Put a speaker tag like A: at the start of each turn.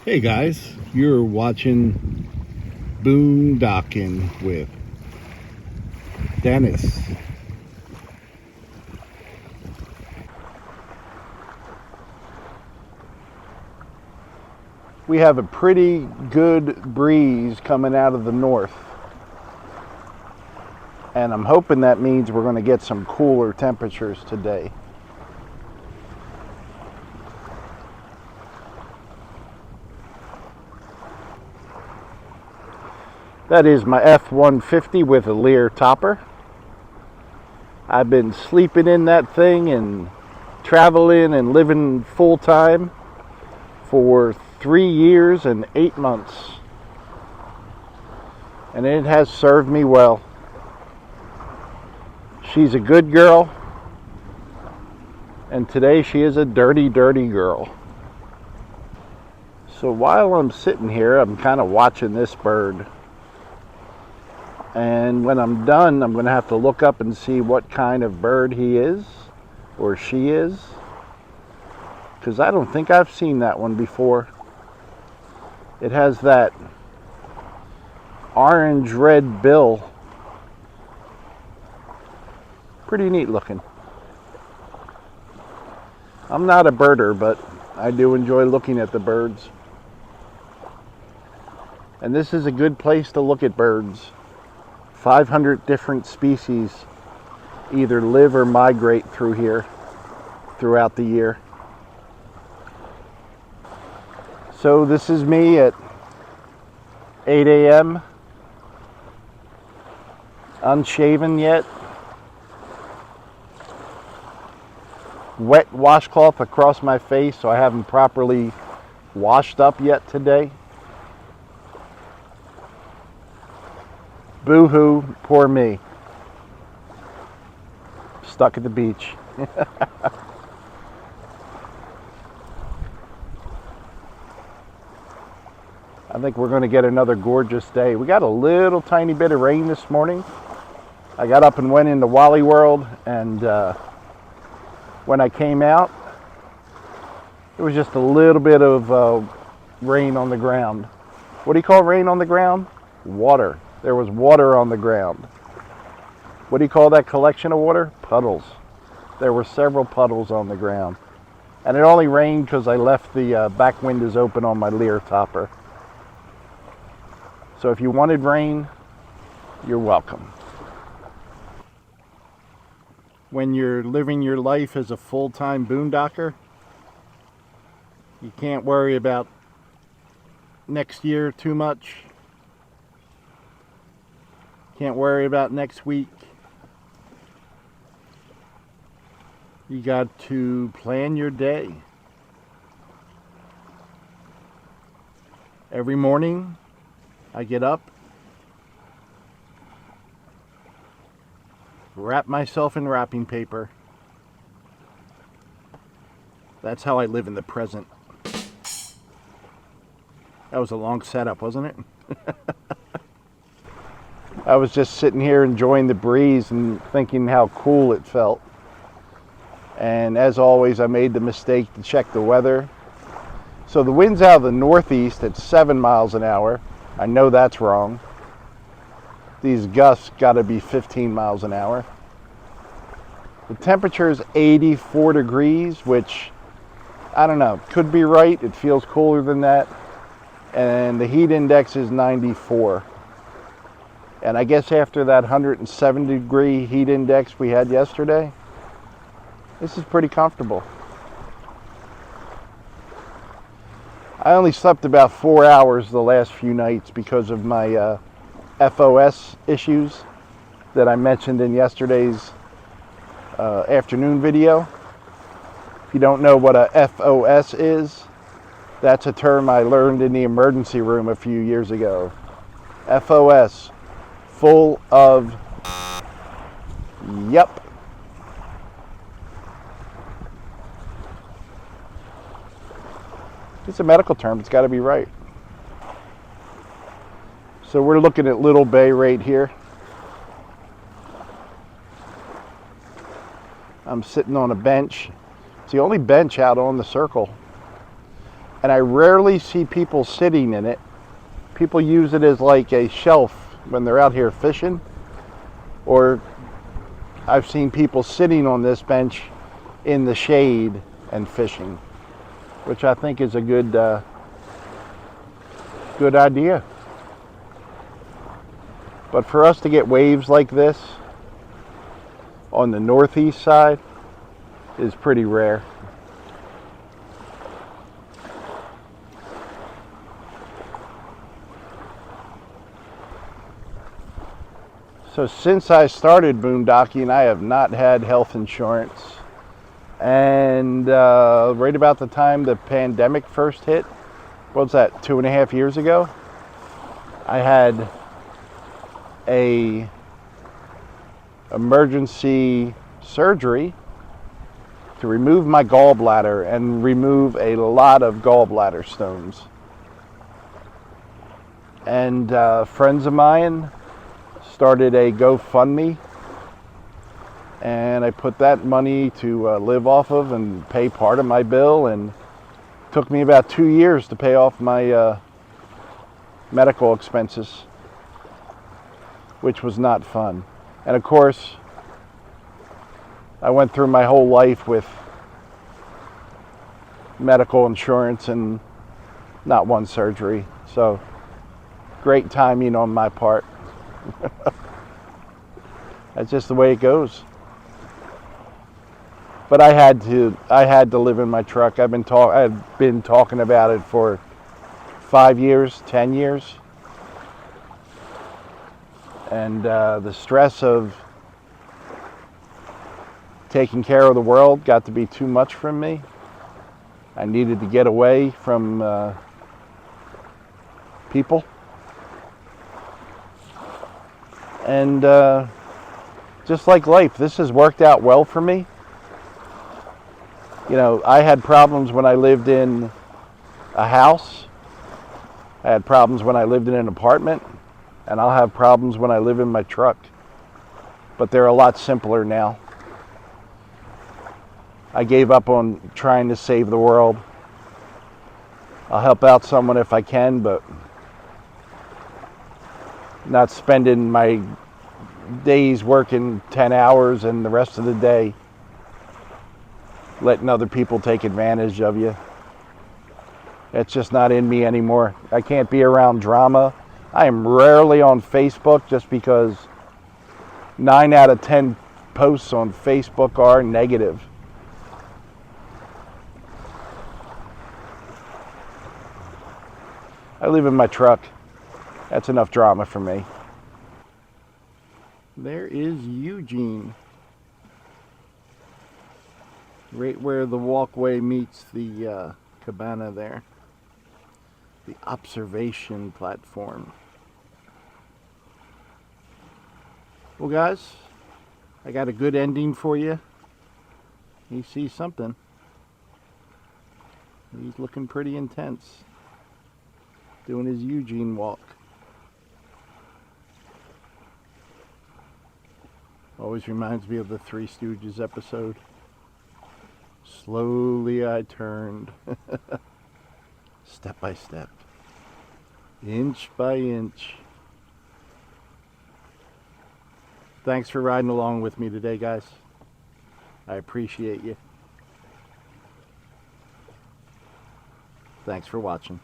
A: Hey guys, you're watching Boondocking with Dennis. We have a pretty good breeze coming out of the north, and I'm hoping that means we're going to get some cooler temperatures today. That is my F-150 with a Lear topper. I've been sleeping in that thing and traveling and living full time for 3 years and 8 months. And it has served me well. She's a good girl. And today she is a dirty, dirty girl. So while I'm sitting here, I'm kind of watching this bird. And when I'm done, I'm going to have to look up and see what kind of bird he is or she is, because I don't think I've seen that one before. It has that orange-red bill. Pretty neat looking. I'm not a birder, but I do enjoy looking at the birds. And this is a good place to look at birds. 500 different species either live or migrate through here throughout the year. So this is me at 8 a.m. unshaven yet. Wet washcloth across my face, so I haven't properly washed up yet today. Boo-hoo, poor me. Stuck at the beach. I think we're going to get another gorgeous day. We got a little tiny bit of rain this morning. I got up and went into Wally World, and when I came out, it was just a little bit of rain on the ground. What do you call rain on the ground? Water. There was water on the ground. What do you call that collection of water? Puddles. There were several puddles on the ground. And it only rained because I left the back windows open on my Lear topper. So if you wanted rain, you're welcome. When you're living your life as a full-time boondocker, you can't worry about next year too much. Can't worry about next week. You got to plan your day. Every morning, I get up, wrap myself in wrapping paper. That's how I live in the present. That was a long setup, wasn't it? I was just sitting here enjoying the breeze and thinking how cool it felt. And as always, I made the mistake to check the weather. So the wind's out of the northeast at 7 miles an hour. I know that's wrong. These gusts got to be 15 miles an hour. The temperature is 84 degrees, which, I don't know, could be right. It feels cooler than that. And the heat index is 94. And I guess after that 170 degree heat index we had yesterday, this is pretty comfortable. I only slept about 4 hours the last few nights because of my FOS issues that I mentioned in yesterday's afternoon video. If you don't know what a FOS is, that's a term I learned in the emergency room a few years ago. FOS. Full of yup. It's a medical term. It's got to be right. So we're looking at Little Bay right here. I'm sitting on a bench. It's the only bench out on the circle. and I rarely see people sitting in it. People use it as like a shelf when they're out here fishing, or I've seen people sitting on this bench in the shade and fishing, which I think is a good idea. But for us to get waves like this on the northeast side is pretty rare. So since I started boondocking, I have not had health insurance. And right about the time the pandemic first hit, what was that, 2.5 years ago? I had a emergency surgery to remove my gallbladder and remove a lot of gallbladder stones. And friends of mine started a GoFundMe, and I put that money to live off of and pay part of my bill, and it took me about 2 years to pay off my medical expenses, which was not fun. And of course, I went through my whole life with medical insurance and not one surgery, so great timing on my part. That's just the way it goes. But I had to live in my truck. I've been talking about it for 5 years, 10 years. And the stress of taking care of the world got to be too much for me. I needed to get away from people. And just like life, this has worked out well for me. You know, I had problems when I lived in a house. I had problems when I lived in an apartment. And I'll have problems when I live in my truck. But they're a lot simpler now. I gave up on trying to save the world. I'll help out someone if I can, but not spending my days working 10 hours and the rest of the day letting other people take advantage of you. It's just not in me anymore. I can't be around drama. I am rarely on Facebook just because 9 out of 10 posts on Facebook are negative. I live in my truck. That's enough drama for me. There is Eugene. Right where the walkway meets the cabana there. The observation platform. Well, guys, I got a good ending for you. He sees something. He's looking pretty intense. Doing his Eugene walk. Always reminds me of the Three Stooges episode. Slowly I turned. Step by step. Inch by inch. Thanks for riding along with me today, guys. I appreciate you. Thanks for watching.